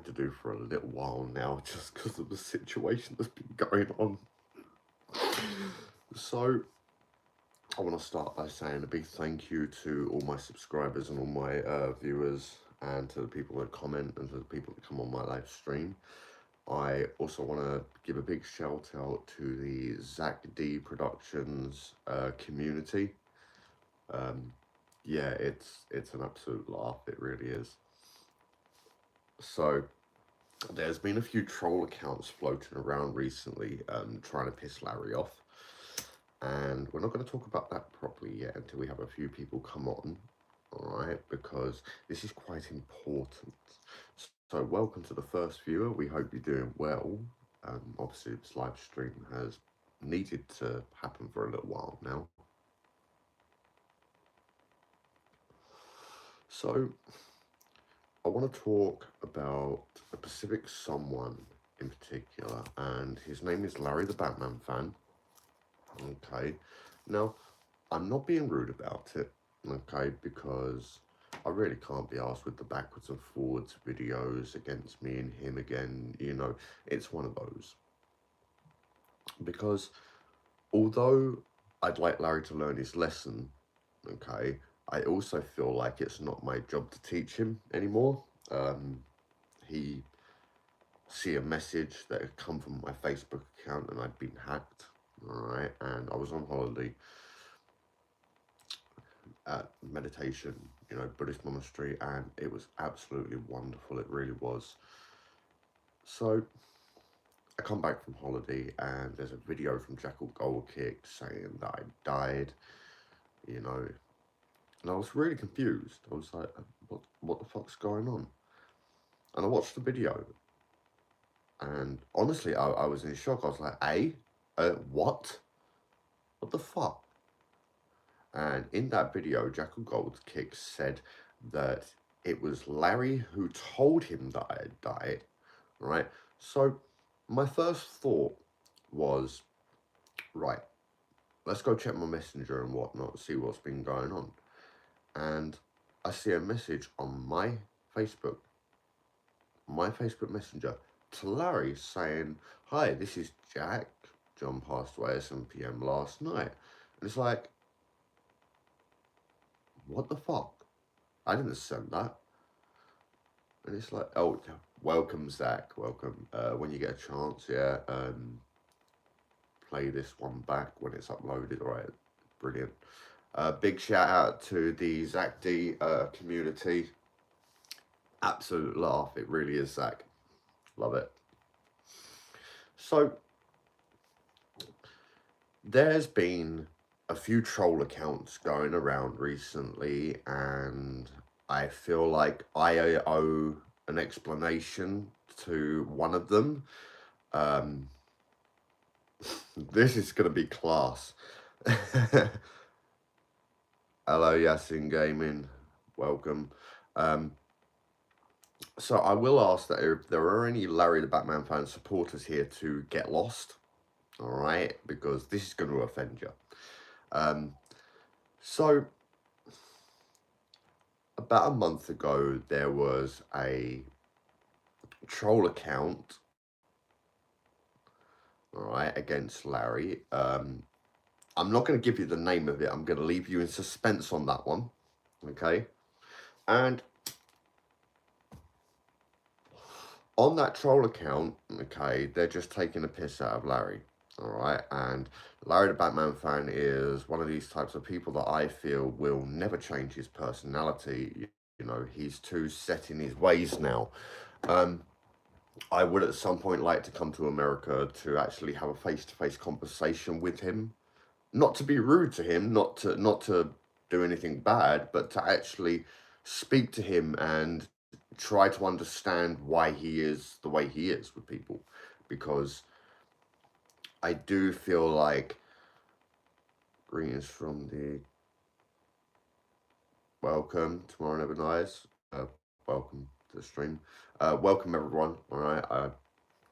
wanted to do for a little while now, just because of the situation that's been going on. So, I want to start by saying a big thank you to all my subscribers and all my viewers, and to the people that comment and to the people that come on my live stream. I also want to give a big shout out to the Zach D Productions community. Yeah, it's an absolute laugh. It really is. So, there's been a few troll accounts floating around recently, trying to piss Larry off. And we're not going to talk about that properly yet until we have a few people come on, alright? Because this is quite important. So, welcome to the first viewer. We hope you're doing well. Obviously, this live stream has needed to happen for a little while now. So, I want to talk about a specific someone in particular, and his name is Larry the Batman Fan. Okay, now I'm not being rude about it, okay, because I really can't be asked with the backwards and forwards videos against me and him again. You know, it's one of those. Because although I'd like Larry to learn his lesson, okay, I also feel like it's not my job to teach him anymore. He see a message that had come from my Facebook account and I'd been hacked, alright, and I was on holiday at meditation, you know, Buddhist monastery, and it was absolutely wonderful. It really was. So I come back from holiday and there's a video from Jackal Goldkick saying that I died, you know, and I was really confused. I was like, what the fuck's going on? And I watched the video, and honestly, I was in shock. I was like, what? What the fuck? And in that video, Jackal Goldkick said that it was Larry who told him that I had died, right? So my first thought was, right, let's go check my messenger and whatnot, see what's been going on. And I see a message on my Facebook Messenger, to Larry saying, hi, this is Jack. John passed away at 7 PM last night. And it's like, what the fuck? I didn't send that. And it's like, oh, welcome, Zach. Welcome. When you get a chance, yeah, play this one back when it's uploaded. All right, brilliant. Big shout out to the Zach D community. Absolute laugh. It really is, Zach. Love it. So, there's been a few troll accounts going around recently, and I feel like I owe an explanation to one of them. This is going to be class. Hello, Yasin Gaming. Welcome. So I will ask that if there are any Larry the Batman Fan supporters here to get lost, all right, because this is going to offend you. So about a month ago, there was a troll account, all right, against Larry. I'm not going to give you the name of it. I'm going to leave you in suspense on that one, okay? And on that troll account, okay, they're just taking a piss out of Larry, all right? And Larry the Batman Fan is one of these types of people that I feel will never change his personality. You know, he's too set in his ways now. I would at some point like to come to America to actually have a face-to-face conversation with him. Not to be rude to him, not to do anything bad, but to actually speak to him and try to understand why he is the way he is with people. Because I do feel like, greetings from the, welcome, Tomorrow Never Dies, welcome to the stream. Welcome everyone, all right?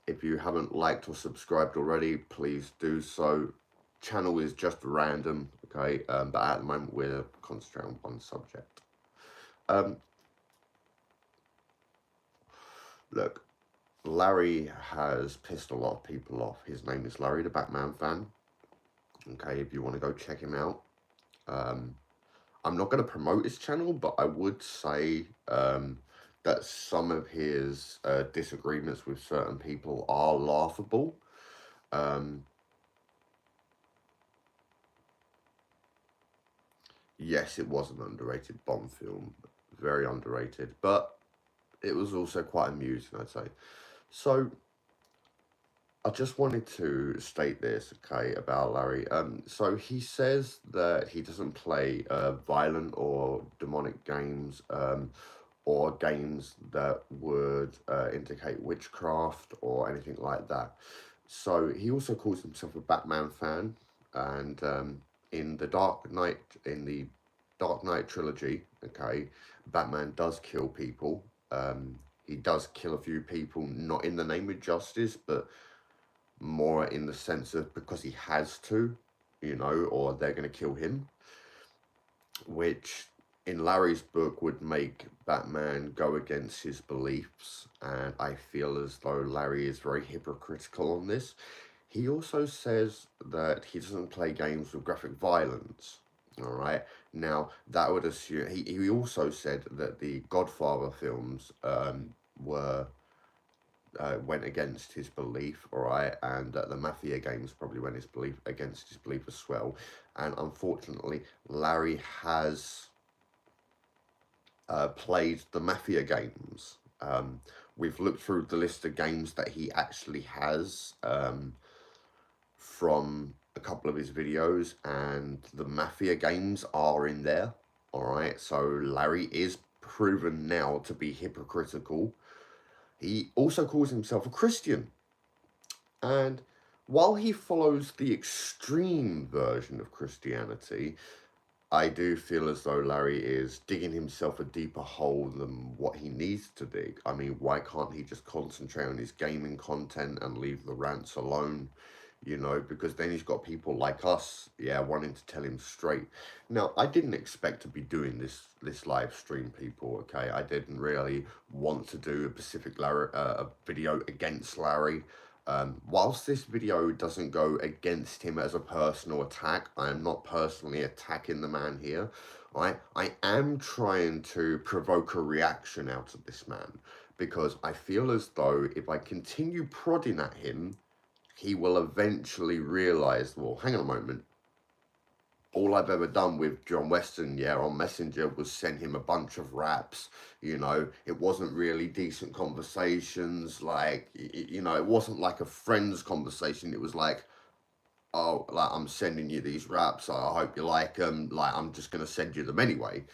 If you haven't liked or subscribed already, please do so. Channel is just random, okay? But at the moment, we're concentrating on one subject. Look, Larry has pissed a lot of people off. His name is Larry the Batman Fan. Okay, if you want to go check him out. I'm not going to promote his channel, but I would say that some of his disagreements with certain people are laughable. Yes, it was an underrated Bond film, very underrated, but it was also quite amusing, I'd say. So I just wanted to state this, okay, about Larry. So he says that he doesn't play violent or demonic games, or games that would indicate witchcraft or anything like that. So he also calls himself a Batman fan, and in the Dark Knight trilogy, okay, Batman does kill people. He does kill a few people, not in the name of justice, but more in the sense of because he has to, you know, or they're going to kill him, which in Larry's book would make Batman go against his beliefs, and I feel as though Larry is very hypocritical on this. He also says that he doesn't play games with graphic violence. All right. Now that would assume he also said that the Godfather films were went against his belief, all right, and the Mafia games probably went against his belief as well. And unfortunately, Larry has played the Mafia games. We've looked through the list of games that he actually has from a couple of his videos, and the Mafia games are in there, all right. So Larry is proven now to be hypocritical. He also calls himself a Christian. And while he follows the extreme version of Christianity, I do feel as though Larry is digging himself a deeper hole than what he needs to dig. I mean, why can't he just concentrate on his gaming content and leave the rants alone? You know, because then he's got people like us, yeah, wanting to tell him straight. Now, I didn't expect to be doing this live stream, people, okay? I didn't really want to do a specific a video against Larry. Whilst this video doesn't go against him as a personal attack, I am not personally attacking the man here. Right? I am trying to provoke a reaction out of this man, because I feel as though if I continue prodding at him, he will eventually realise, well, hang on a moment, all I've ever done with John Weston, yeah, on Messenger was send him a bunch of raps. You know, it wasn't really decent conversations. Like, you know, it wasn't like a friend's conversation. It was like, oh, like, I'm sending you these raps. I hope you like them. Like, I'm just going to send you them anyway.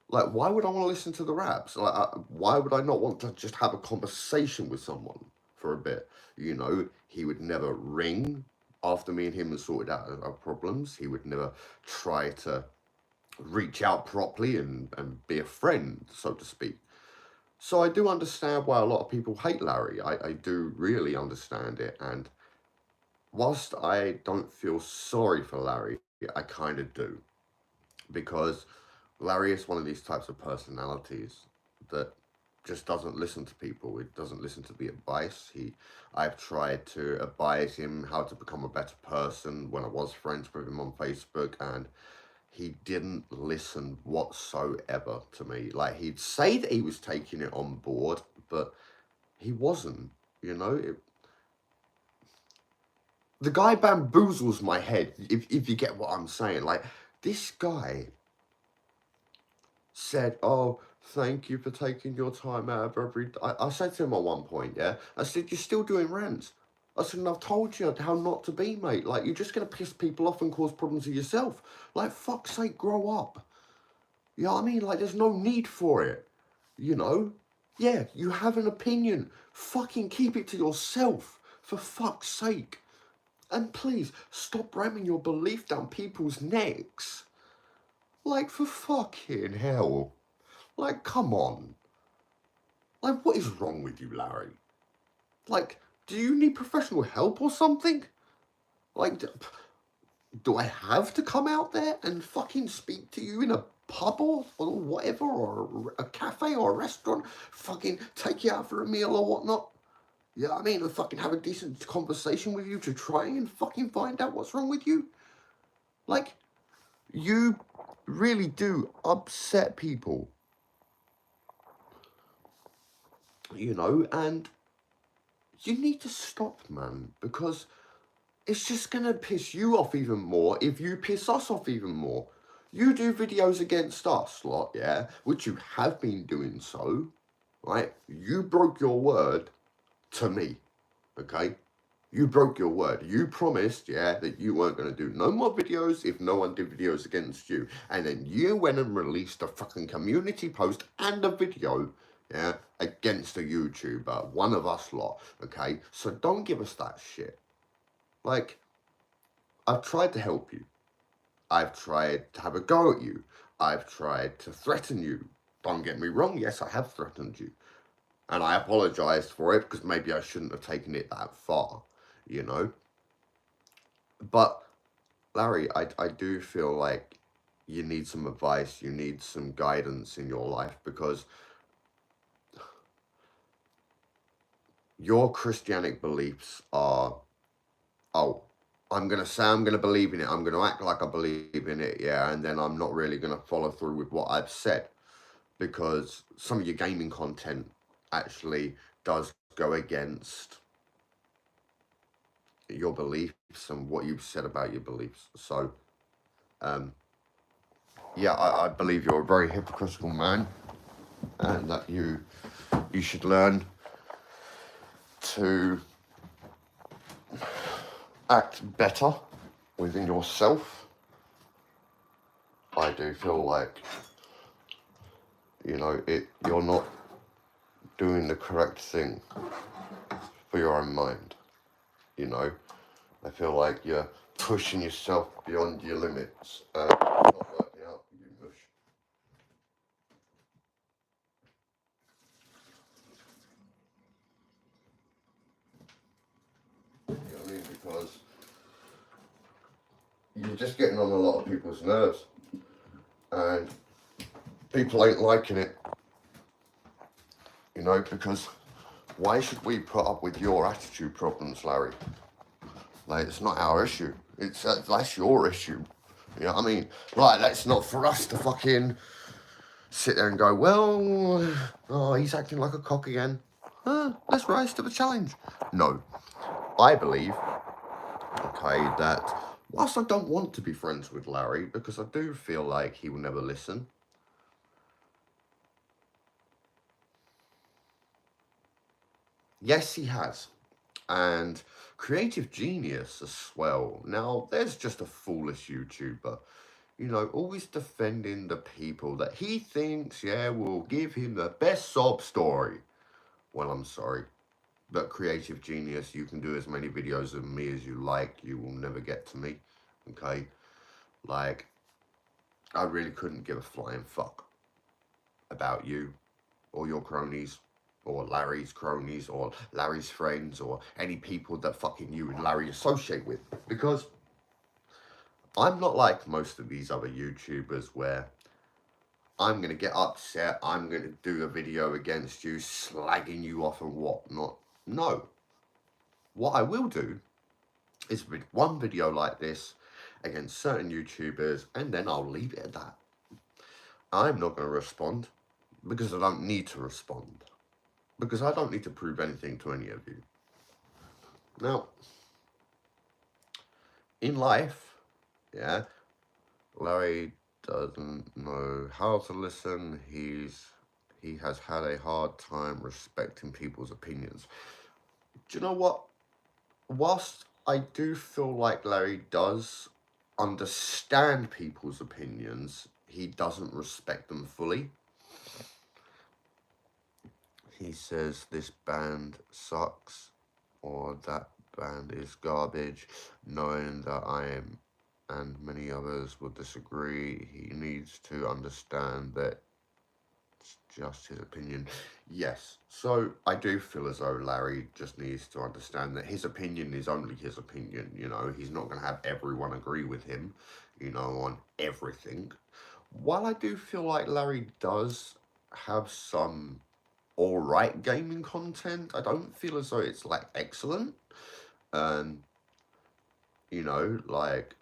Like, why would I want to listen to the raps? Like, why would I not want to just have a conversation with someone for a bit? You know, he would never ring after me and him had sorted out our problems. He would never try to reach out properly and be a friend, so to speak. So I do understand why a lot of people hate Larry. I do really understand it. And whilst I don't feel sorry for Larry, I kind of do. Because Larry is one of these types of personalities that just doesn't listen to people. It doesn't listen to the advice. I've tried to advise him how to become a better person when I was friends with him on Facebook, and he didn't listen whatsoever to me. Like, he'd say that he was taking it on board, but he wasn't, you know. The guy bamboozles my head, if you get what I'm saying. Like, this guy said, oh, thank you for taking your time out of every... I said to him at one point, yeah, I said, you're still doing rants. I said, and I've told you how not to be, mate. Like, you're just going to piss people off and cause problems to yourself. Like, fuck's sake, grow up. You know what I mean? Like, there's no need for it. You know? Yeah, you have an opinion. Fucking keep it to yourself. For fuck's sake. And please, stop ramming your belief down people's necks. Like, for fucking hell. Like, come on. Like, what is wrong with you, Larry? Like, do you need professional help or something? Like, do I have to come out there and fucking speak to you in a pub or whatever, or a cafe or a restaurant, fucking take you out for a meal or whatnot. You know what I mean? And fucking have a decent conversation with you to try and fucking find out what's wrong with you. Like, you really do upset people. You know, and you need to stop, man, because it's just going to piss you off even more if you piss us off even more. You do videos against us, lot, yeah, which you have been doing so, right? You broke your word to me, okay? You broke your word. You promised, yeah, that you weren't going to do no more videos if no one did videos against you. And then you went and released a fucking community post and a video, yeah, against a YouTuber, one of us lot, okay? So don't give us that shit. Like, I've tried to help you. I've tried to have a go at you. I've tried to threaten you. Don't get me wrong, yes, I have threatened you. And I apologised for it because maybe I shouldn't have taken it that far, you know? But, Larry, I do feel like you need some advice, you need some guidance in your life, because your Christianic beliefs are, oh, I'm going to say I'm going to believe in it, I'm going to act like I believe in it, yeah, and then I'm not really going to follow through with what I've said, because some of your gaming content actually does go against your beliefs and what you've said about your beliefs. So, yeah, I believe you're a very hypocritical man, and that you should learn to act better within yourself. I do feel like, you know, you're not doing the correct thing for your own mind, you know. I feel like you're pushing yourself beyond your limits. Not working out for you, Mush. You know what I mean? Because you're just getting on a lot of people's nerves, and people ain't liking it, you know, because why should we put up with your attitude problems, Larry? Like, it's not our issue. That's your issue. You know what I mean? Like, that's not for us to fucking sit there and go, well, oh, he's acting like a cock again. Let's rise to the challenge. No. I believe, okay, that whilst I don't want to be friends with Larry, because I do feel like he will never listen, yes, he has. And Creative Genius as well. Now, there's just a foolish YouTuber, you know, always defending the people that he thinks, yeah, will give him the best sob story. Well, I'm sorry, but Creative Genius, you can do as many videos of me as you like, you will never get to me, okay? Like, I really couldn't give a flying fuck about you or your cronies, or Larry's cronies, or Larry's friends, or any people that fucking you and Larry associate with. Because I'm not like most of these other YouTubers where I'm going to get upset, I'm going to do a video against you, slagging you off and whatnot. No. What I will do is one video like this against certain YouTubers, and then I'll leave it at that. I'm not going to respond, because I don't need to respond. Because I don't need to prove anything to any of you. Now, in life, yeah, Larry doesn't know how to listen. He has had a hard time respecting people's opinions. Do you know what? Whilst I do feel like Larry does understand people's opinions, he doesn't respect them fully. He says this band sucks, or that band is garbage, knowing that I am and many others will disagree. He needs to understand that it's just his opinion. Yes, so I do feel as though Larry just needs to understand that his opinion is only his opinion, you know. He's not going to have everyone agree with him, you know, on everything. while I do feel like Larry does have some alright gaming content, I don't feel as though it's like excellent. Um, you know, like,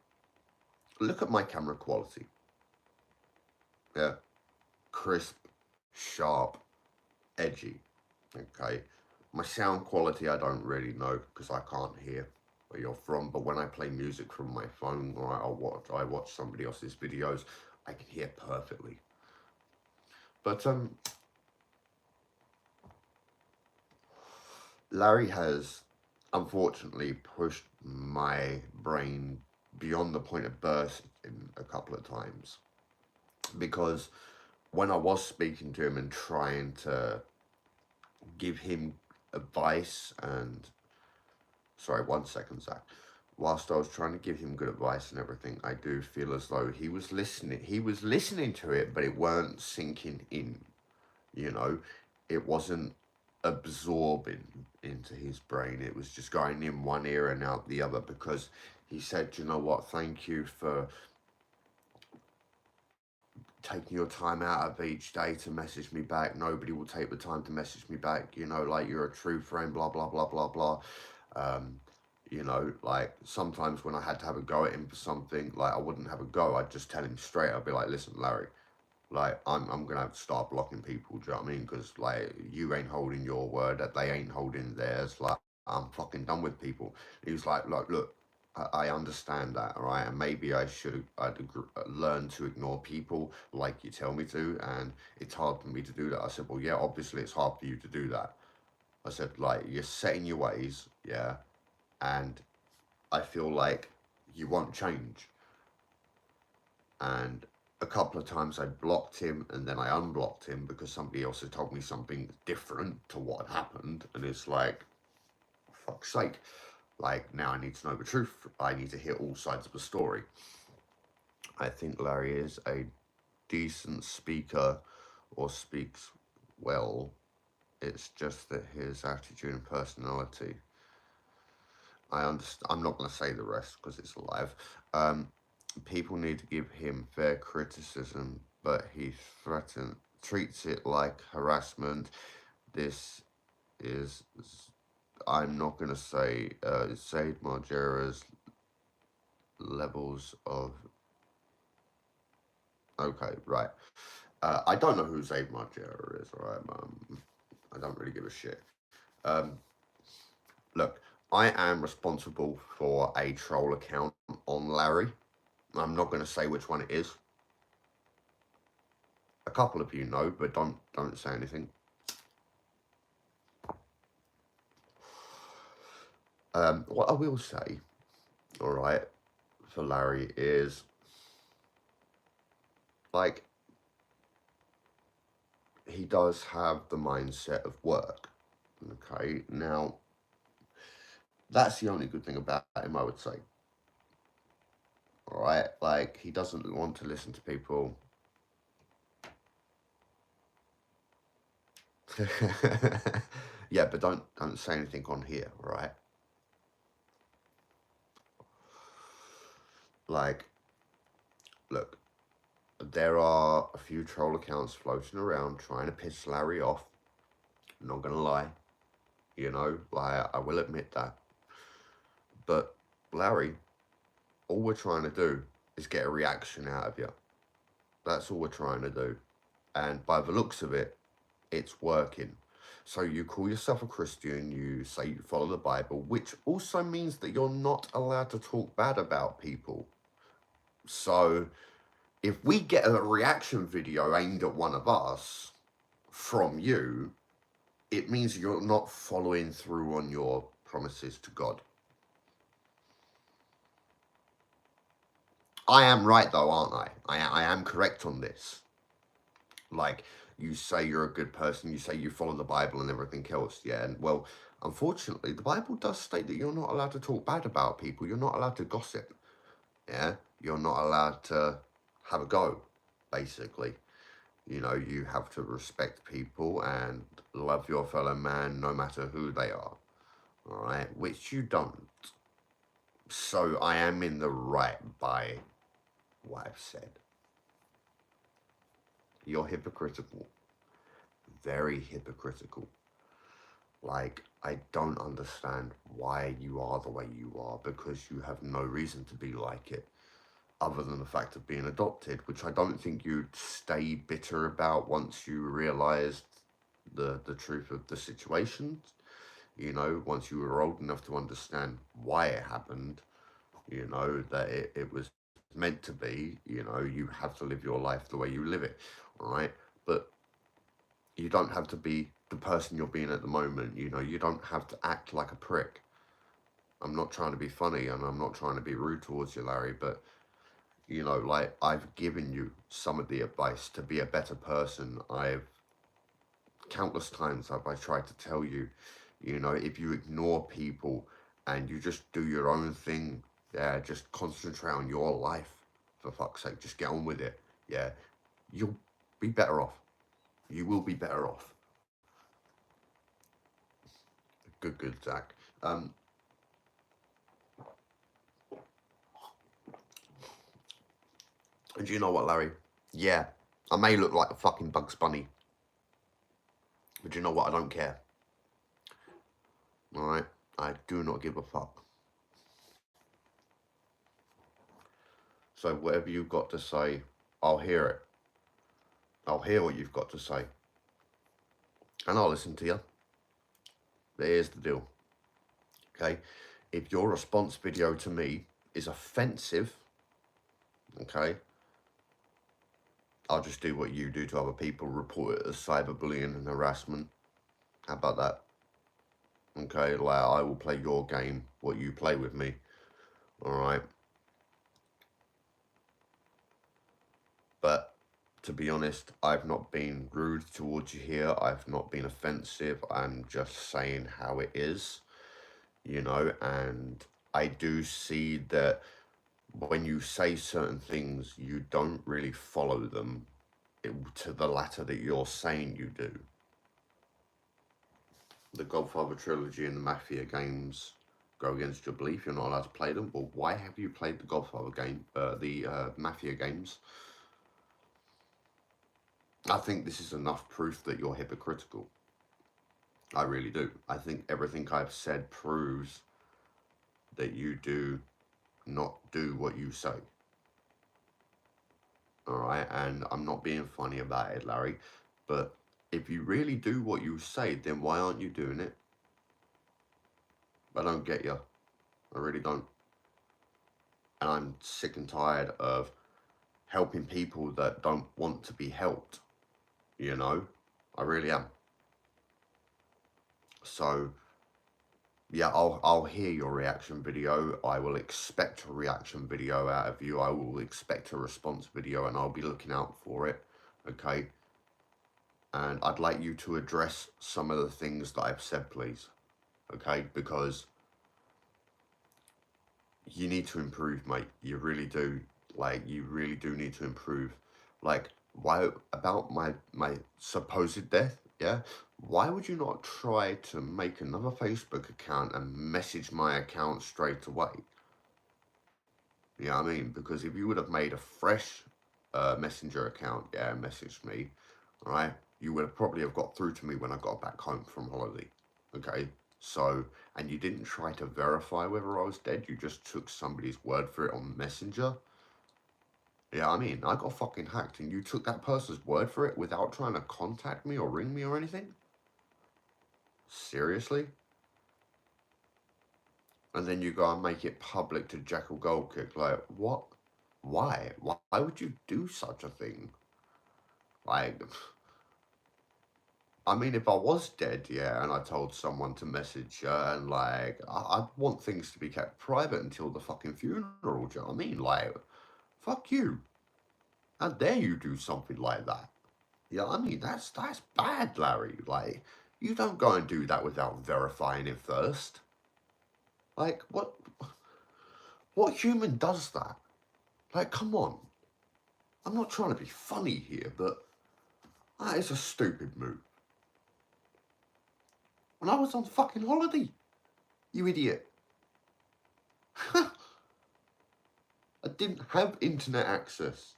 look at my camera quality. Yeah, crisp, sharp, edgy. Okay, my sound quality I don't really know because I can't hear where you're from. But when I play music from my phone or I watch somebody else's videos, I can hear perfectly. But Larry has unfortunately pushed my brain beyond the point of bursting a couple of times, because when I was speaking to him and trying to give him advice and sorry, 1 second, Zach. Whilst I was trying to give him good advice and everything, I do feel as though he was listening. He was listening to it, but it weren't sinking in. You know, it wasn't absorbing into his brain. It was just going in one ear and out the other, because he said, you know what, thank you for taking your time out of each day to message me back. Nobody will take the time to message me back. You know, like, you're a true friend, blah, blah, blah, blah, blah. You know, like, sometimes when I had to have a go at him for something, like, I wouldn't have a go. I'd just tell him straight. I'd be like, listen, Larry, like, I'm going to have to start blocking people, do you know what I mean? Because, like, you ain't holding your word, that they ain't holding theirs. Like, I'm fucking done with people. He was like, look, I understand that, all right? And maybe I'd learn to ignore people like you tell me to, and it's hard for me to do that. I said, well, yeah, obviously it's hard for you to do that. I said, like, you're set in your ways, yeah, and I feel like you won't change. And a couple of times I blocked him and then I unblocked him because somebody else had told me something different to what had happened. And it's like, for fuck's sake, like, now I need to know the truth. I need to hear all sides of the story. I think Larry is a decent speaker, or speaks well. It's just that his attitude and personality, I understand. I'm not going to say the rest because it's live. People need to give him fair criticism, but he treats it like harassment. This is, I'm not going to say Zaid Margera's levels of. Okay, right. I don't know who Zaid Margera is, alright? I don't really give a shit. Look, I am responsible for a troll account on Larry. I'm not going to say which one it is. A couple of you know, but don't say anything. What I will say, all right, for Larry is, like, he does have the mindset of work. Okay, now that's the only good thing about him, I would say. All right, like, he doesn't want to listen to people. Yeah, but don't say anything on here, right? Like, look, there are a few troll accounts floating around trying to piss Larry off. I'm not gonna lie, you know, like, I will admit that. But Larry, all we're trying to do is get a reaction out of you. That's all we're trying to do. And by the looks of it, it's working. So you call yourself a Christian, you say you follow the Bible, which also means that you're not allowed to talk bad about people. So if we get a reaction video aimed at one of us from you, it means you're not following through on your promises to God. I am right though, aren't I? I am correct on this. Like, you say you're a good person, you say you follow the Bible and everything else, yeah. And well, unfortunately, the Bible does state that you're not allowed to talk bad about people. You're not allowed to gossip. Yeah, you're not allowed to have a go, basically. You know, you have to respect people and love your fellow man no matter who they are. All right, which you don't. So I am in the right by what I've said. You're hypocritical. Very hypocritical. Like, I don't understand why you are the way you are, because you have no reason to be like it, other than the fact of being adopted, which I don't think you'd stay bitter about once you realised the truth of the situation. You know, once you were old enough to understand why it happened, you know, that it was meant to be, you know, you have to live your life the way you live it, all right? But you don't have to be the person you're being at the moment, you know, you don't have to act like a prick. I'm not trying to be funny and I'm not trying to be rude towards you, Larry, but, you know, like, I've given you some of the advice to be a better person. Countless times have I tried to tell you, you know, if you ignore people and you just do your own thing, yeah, just concentrate on your life, for fuck's sake, just get on with it, yeah, you'll be better off. You will be better off. Good, Zach. And do you know what, Larry? Yeah, I may look like a fucking Bugs Bunny, but you know what? I don't care. Alright? I do not give a fuck. So whatever you've got to say, I'll hear it. I'll hear what you've got to say. And I'll listen to you. But here's the deal. Okay? If your response video to me is offensive, okay, I'll just do what you do to other people, report it as cyberbullying and harassment. How about that? Okay, like, I will play your game, what you play with me. Alright? But to be honest, I've not been rude towards you here. I've not been offensive. I'm just saying how it is, you know, and I do see that when you say certain things, you don't really follow them to the latter that you're saying you do. The Godfather trilogy and the Mafia games go against your belief. You're not allowed to play them. Well, why have you played the Godfather game, the Mafia games? I think this is enough proof that you're hypocritical. I really do. I think everything I've said proves that you do not do what you say. Alright, and I'm not being funny about it, Larry, but if you really do what you say, then why aren't you doing it? I don't get you. I really don't. And I'm sick and tired of helping people that don't want to be helped. You know? I really am. So, yeah, I'll hear your reaction video. I will expect a reaction video out of you. I will expect a response video and I'll be looking out for it. Okay? And I'd like you to address some of the things that I've said, please. Okay? Because you need to improve, mate. You really do. Like, you really do need to improve. Like, why, about my supposed death, yeah? Why would you not try to make another Facebook account and message my account straight away? You know what I mean? Because if you would have made a fresh messenger account, yeah, and messaged me, all right, you would have probably have got through to me when I got back home from holiday, okay? So, and you didn't try to verify whether I was dead, you just took somebody's word for it on Messenger. Yeah, I mean, I got fucking hacked and you took that person's word for it without trying to contact me or ring me or anything? Seriously? And then you go and make it public to Jackal Goldkick. Like, what? Why? Why would you do such a thing? Like, I mean, if I was dead, yeah, and I told someone to message her, and like, I'd want things to be kept private until the fucking funeral, do you know what I mean? Like, fuck you. How dare you do something like that? Yeah, I mean, that's bad, Larry. Like, you don't go and do that without verifying it first. Like, what human does that? Like, come on. I'm not trying to be funny here, but that is a stupid move. When I was on fucking holiday, you idiot. I didn't have internet access.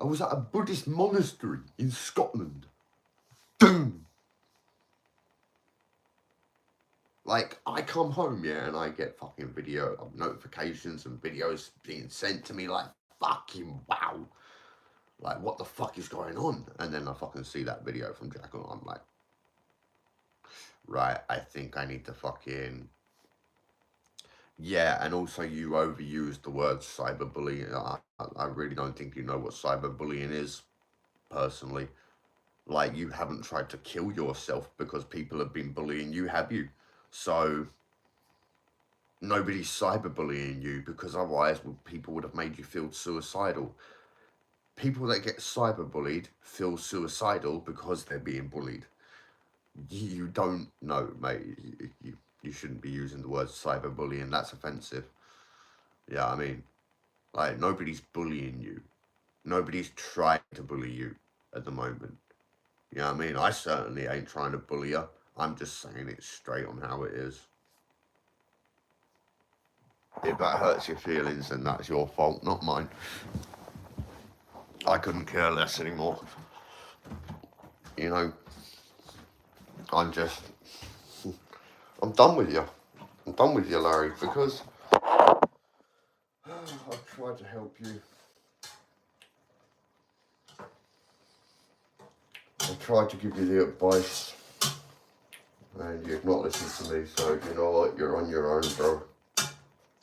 I was at a Buddhist monastery in Scotland. Boom! Like, I come home, yeah, and I get fucking video notifications and videos being sent to me like, fucking wow. Like, what the fuck is going on? And then I fucking see that video from Jack and I'm like, right, I think I need to fucking... Yeah, and also you overused the word cyberbullying. I really don't think you know what cyberbullying is, personally. Like, you haven't tried to kill yourself because people have been bullying you, have you? So, nobody's cyberbullying you, because otherwise people would have made you feel suicidal. People that get cyberbullied feel suicidal because they're being bullied. You don't know, mate. You shouldn't be using the word cyberbullying. That's offensive. Yeah, I mean, like, nobody's bullying you. Nobody's trying to bully you at the moment. You know what I mean? I certainly ain't trying to bully you. I'm just saying it straight on how it is. If that hurts your feelings, then that's your fault, not mine. I couldn't care less anymore. You know, I'm done with you. I'm done with you, Larry, because I've tried to help you. I've tried to give you the advice, and you've not listened to me, so you know what? You're on your own, bro.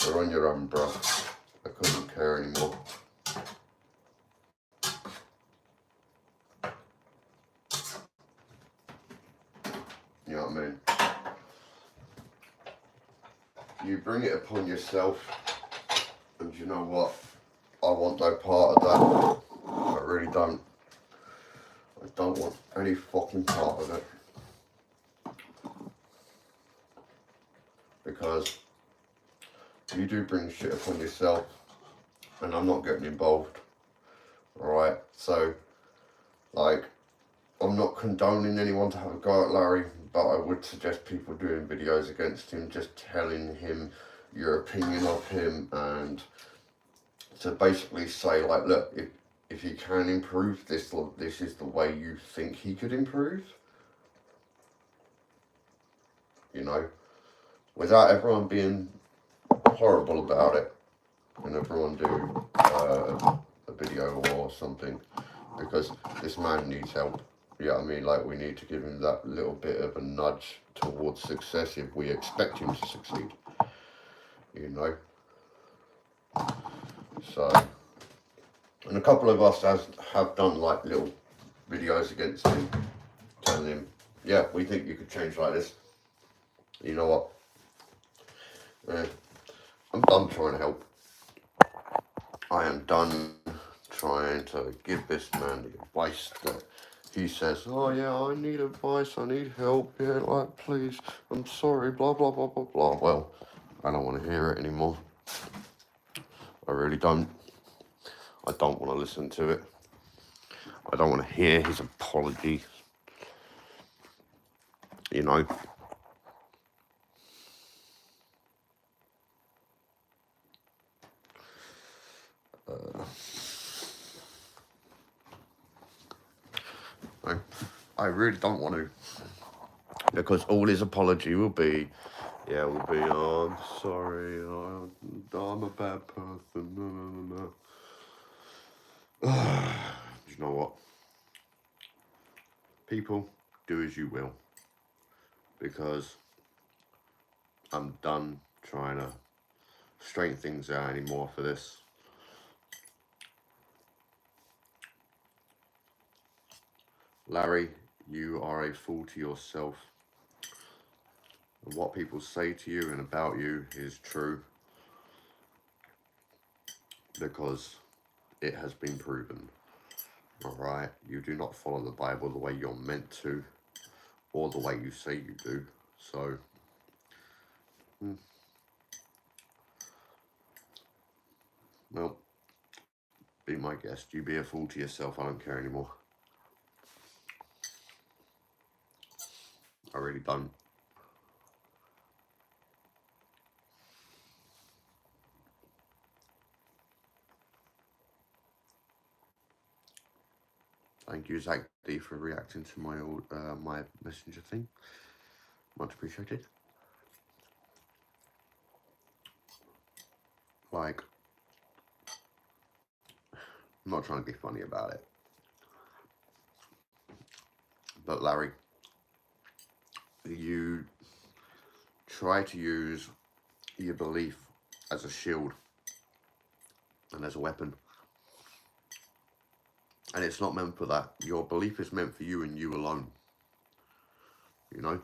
You're on your own, bro. I couldn't care anymore. You know what I mean? You bring it upon yourself, and you know what? I want no part of that. I really don't. I don't want any fucking part of it. Because you do bring shit upon yourself, and I'm not getting involved. Alright? So, like, I'm not condoning anyone to have a go at Larry, but I would suggest people doing videos against him, just telling him your opinion of him, and to basically say, like, look, if he can improve, this is the way you think he could improve. You know, without everyone being horrible about it, and everyone do a video or something, because this man needs help. Yeah, I mean, like, we need to give him that little bit of a nudge towards success if we expect him to succeed, you know. So, and a couple of us have done, like, little videos against him, telling him, yeah, we think you could change like this. You know what? I'm done trying to help. I am done trying to give this man the advice that he says, oh yeah, I need advice, I need help, yeah, like, please, I'm sorry, blah, blah, blah, blah, blah. Well, I don't want to hear it anymore. I really don't. I don't want to listen to it. I don't want to hear his apology. You know. I really don't want to. Because all his apology will be, yeah, oh, I'm sorry, I'm a bad person, no. You know what? People, do as you will. Because I'm done trying to straighten things out anymore for this. Larry, you are a fool to yourself. And what people say to you and about you is true. Because it has been proven. Alright? You do not follow the Bible the way you're meant to. Or the way you say you do. So, well, be my guest. You be a fool to yourself. I don't care anymore. I really don't. Thank you, Zach D, for reacting to my my messenger thing. Much appreciated. Like, I'm not trying to be funny about it, but Larry, you try to use your belief as a shield and as a weapon. And it's not meant for that. Your belief is meant for you and you alone. You know?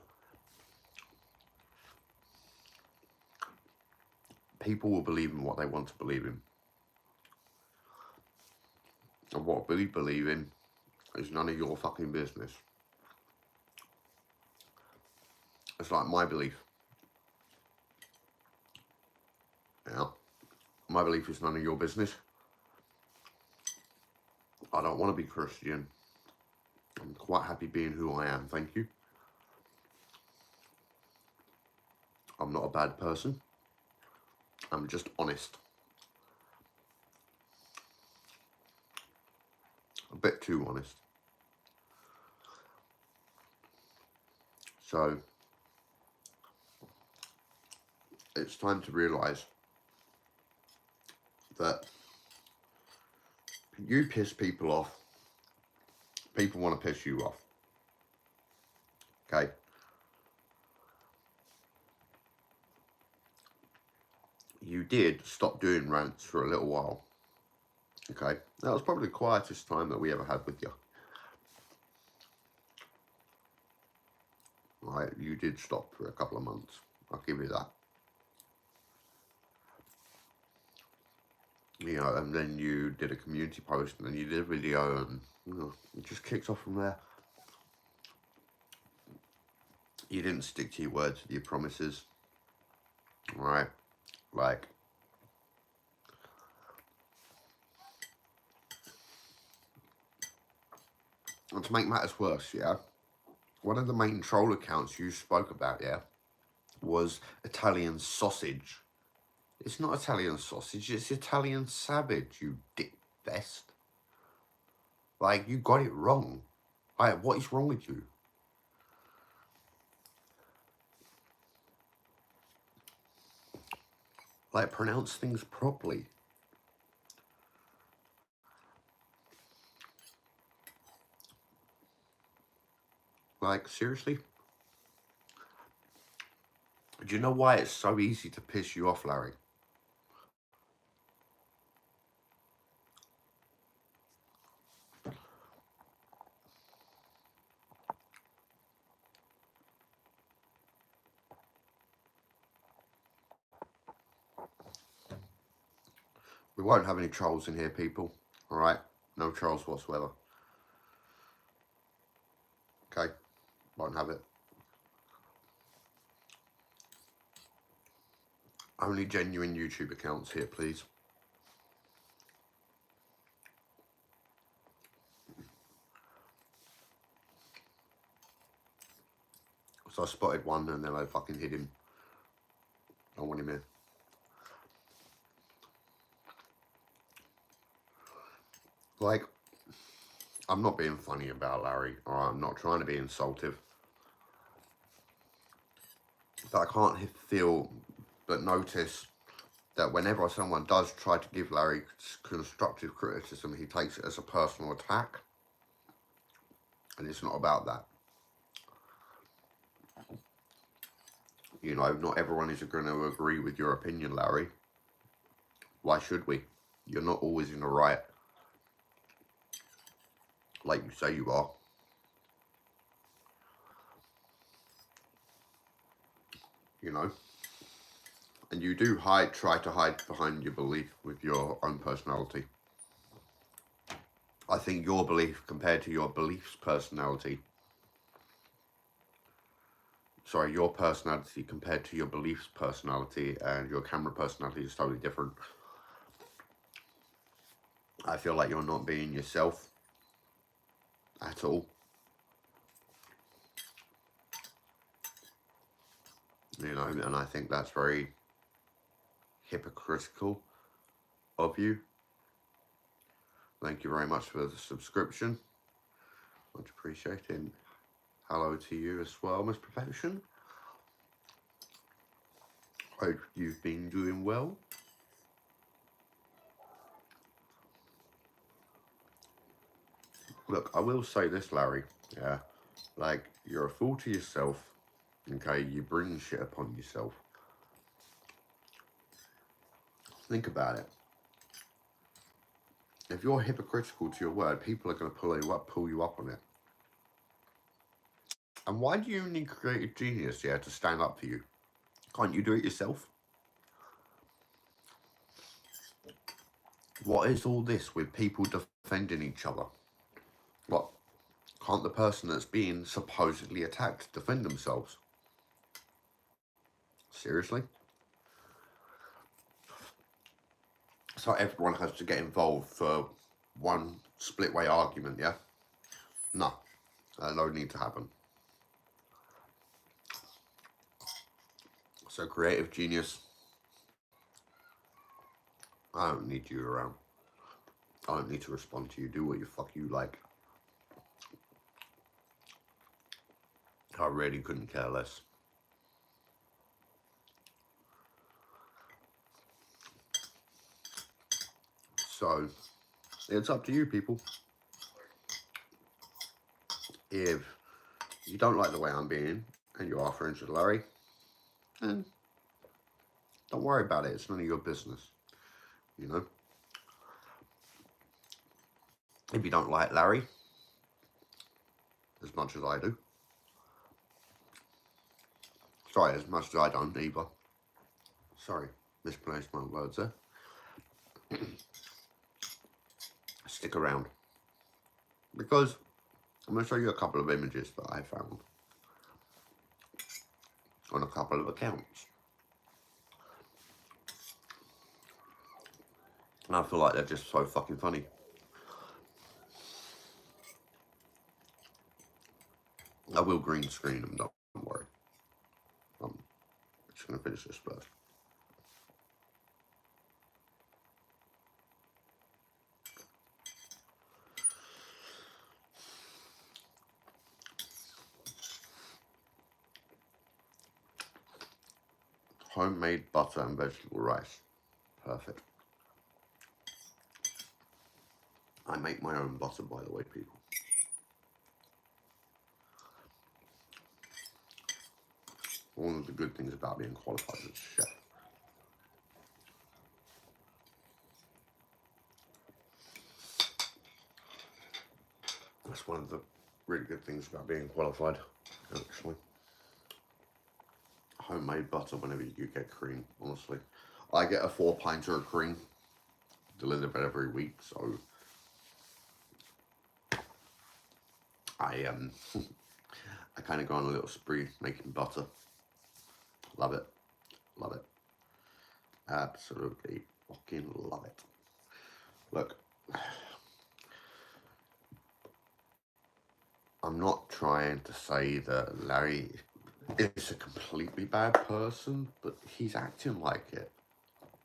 People will believe in what they want to believe in. And what we believe in is none of your fucking business. It's like my belief. Yeah. My belief is none of your business. I don't want to be Christian. I'm quite happy being who I am, thank you. I'm not a bad person. I'm just honest. A bit too honest. So, it's time to realise that you piss people off, people want to piss you off. Okay? You did stop doing rants for a little while. Okay? That was probably the quietest time that we ever had with you. Right? You did stop for a couple of months. I'll give you that. You know, and then you did a community post and then you did a video and, you know, it just kicked off from there. You didn't stick to your words, to your promises. Right? Like, and to make matters worse, yeah, one of the main troll accounts you spoke about, yeah, was Italian sausage. It's not Italian sausage, it's Italian savage, you dick vest. Like, you got it wrong. Like, what is wrong with you? Like, pronounce things properly. Like, seriously? Do you know why it's so easy to piss you off, Larry? We won't have any trolls in here, people. Alright? No trolls whatsoever. Okay? Won't have it. Only genuine YouTube accounts here, please. So I spotted one and then I fucking hit him. I want him here. Like, I'm not being funny about Larry, or I'm not trying to be insultive. But I can't feel but notice that whenever someone does try to give Larry constructive criticism, he takes it as a personal attack. And it's not about that. You know, not everyone is going to agree with your opinion, Larry. Why should we? You're not always in the right, like you say you are. You know? And you do try to hide behind your belief with your own personality. I think your belief compared to your belief's personality, sorry, your personality compared to your belief's personality and your camera personality is totally different. I feel like you're not being yourself at all. You know, and I think that's very hypocritical of you. Thank you very much for the subscription. Much appreciated. Hello to you as well, Miss Perfection. Hope you've been doing well. Look, I will say this, Larry. Yeah, like, you're a fool to yourself. Okay, you bring shit upon yourself. Think about it. If you're hypocritical to your word, people are going to pull you up on it. And why do you need creative genius, yeah, to stand up for you? Can't you do it yourself? What is all this with people defending each other? What? Can't the person that's being supposedly attacked defend themselves? Seriously? So everyone has to get involved for one split-way argument, yeah? No. No need to happen. So creative genius, I don't need you around. I don't need to respond to you. Do what the fuck you like. I really couldn't care less. So, it's up to you, people. If you don't like the way I'm being, and you are friends with Larry, then don't worry about it. It's none of your business, you know? If you don't like Larry as much as I do, sorry, as much as I don't either. Sorry, mispronounced my words there. Stick around, because I'm going to show you a couple of images that I found on a couple of accounts. And I feel like they're just so fucking funny. I will green screen them, don't worry. I'm just going to finish this first. Homemade butter and vegetable rice. Perfect. I make my own butter, by the way, people. One of the good things about being qualified as a chef. That's one of the really good things about being qualified, actually. Homemade butter whenever you get cream, honestly. I get a 4-pinter of cream delivered every week, so I I kind of go on a little spree making butter. Love it. Love it. Absolutely fucking love it. Look, I'm not trying to say that Larry is a completely bad person, but he's acting like it.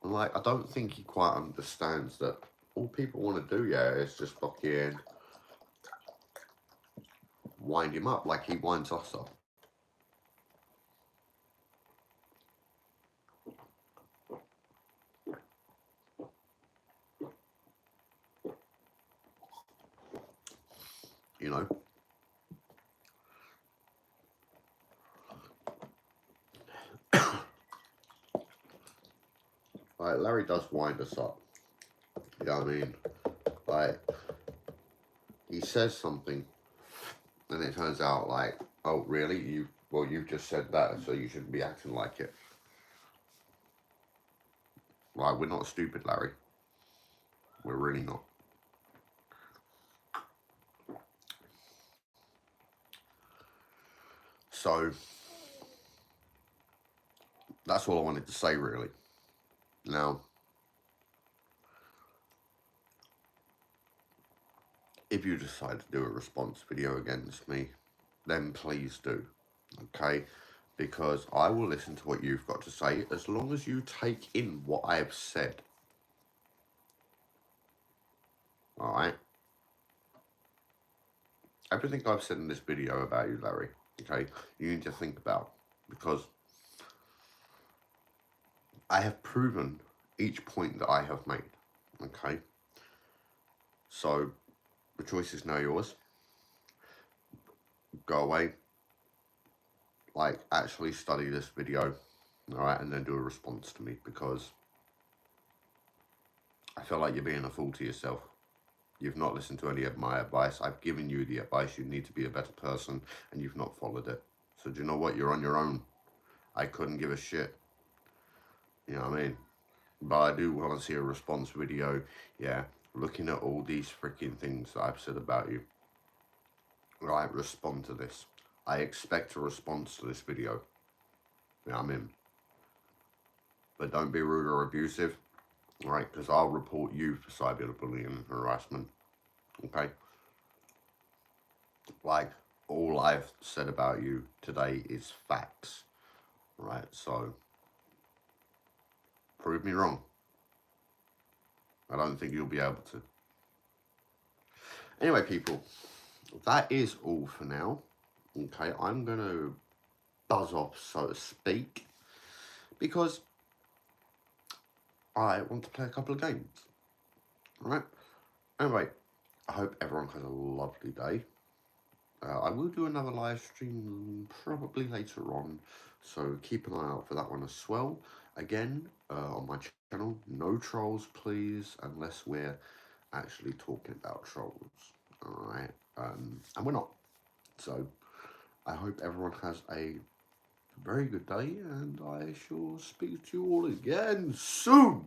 And like, I don't think he quite understands that all people want to do, yeah, is just fucking wind him up like he winds us up. You know? Like, Larry does wind us up. You know what I mean? Like, he says something, and it turns out like, oh, really? You've just said that, so you shouldn't be acting like it. Like, we're not stupid, Larry. We're really not. So, that's all I wanted to say, really. Now, if you decide to do a response video against me, then please do, okay? Because I will listen to what you've got to say as long as you take in what I have said. Alright? everything I've said in this video about you, Larry, okay, you need to think about, because I have proven each point that I have made, okay? So, the choice is now yours. Go away, like, actually study this video, alright, and then do a response to me, because I feel like you're being a fool to yourself. You've not listened to any of my advice. I've given you the advice. You need to be a better person, and you've not followed it. So do you know what? You're on your own. I couldn't give a shit. You know what I mean? But I do want to see a response video, yeah, looking at all these freaking things that I've said about you. Right, respond to this. I expect a response to this video. You know what I mean? But don't be rude or abusive, right? Because I'll report you for cyberbullying and harassment. Okay? Like, all I've said about you today is facts, right? So, prove me wrong. I don't think you'll be able to. Anyway, people, that is all for now. Okay, I'm going to buzz off, so to speak, because I want to play a couple of games. Alright? Anyway, I hope everyone has a lovely day. I will do another live stream probably later on, so keep an eye out for that one as well. Again, on my channel, no trolls please, unless we're actually talking about trolls. Alright, and we're not. So, I hope everyone has a very good day, and I shall speak to you all again soon.